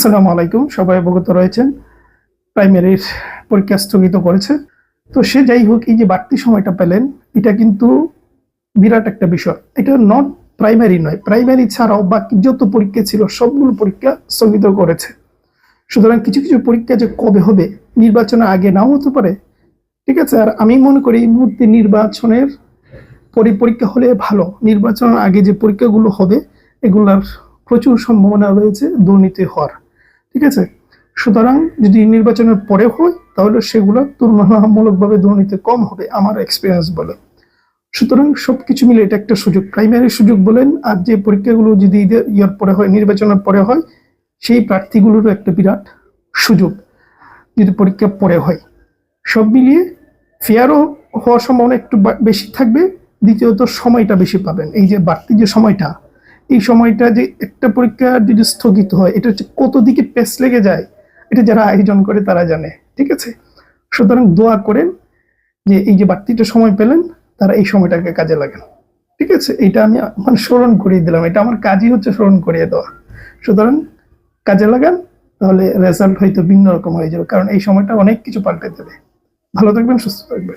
আসসালামু আলাইকুম। সবাই অবগত রয়েছেন প্রাইমারির পরীক্ষা স্থগিত করেছে। তো সে যাই হোক, এই যে বাড়তি সময়টা পেলেন, এটা কিন্তু বিরাট একটা বিষয়। এটা নট প্রাইমারি নয়, প্রাইমারি ছাড়াও বাকি যত পরীক্ষা ছিল সবগুলো পরীক্ষা স্থগিত করেছে। সুতরাং কিছু কিছু পরীক্ষা যে কবে হবে, নির্বাচনের আগে নাও হতে পারে, ঠিক আছে। আর আমি মনে করি এই মুহূর্তে নির্বাচনের পরে পরীক্ষা হলে ভালো। নির্বাচনের আগে যে পরীক্ষাগুলো হবে এগুলার প্রচুর সম্ভাবনা রয়েছে দুর্নীতি হওয়ার, ঠিক আছে। সুতরাং যদি নির্বাচনের পরে হয় তাহলে সেগুলো তুলনামূলকভাবে দুর্নীতি কম হবে, আমার এক্সপিরিয়েন্স বলে। সুতরাং সবকিছু মিলে এটা একটা সুযোগ, প্রাইমারি সুযোগ বলেন আর যে পরীক্ষাগুলো যদি ইয়ার পরে হয়, নির্বাচনের পরে হয়, সেই প্রার্থীগুলোরও একটা বিরাট সুযোগ যদি পরীক্ষা পরে হয়। সব মিলিয়ে ফেয়ারও হওয়ার সম্ভাবনা একটু বেশি থাকবে। দ্বিতীয়ত সময়টা বেশি পাবেন। এই যে বাড়তি যে সময়টা, এই সময়টা যে একটা পরীক্ষা যদি স্থগিত হয়, এটা হচ্ছে কত দিকে পেস লেগে যায়, এটা যারা আয়োজন করে তারা জানে, ঠিক আছে। সুতরাং দোয়া করেন যে এই যে বাড়তিটা সময় পেলেন তারা এই সময়টাকে কাজে লাগান, ঠিক আছে। এটা আমি স্মরণ করিয়ে দিলাম, এটা আমার কাজই হচ্ছে স্মরণ করিয়ে দেওয়া। সুতরাং কাজে লাগান, তাহলে রেজাল্ট হয়তো ভিন্ন রকম হয়ে যাবে, কারণ এই সময়টা অনেক কিছু পাল্টে দেবে। ভালো থাকবেন, সুস্থ থাকবেন।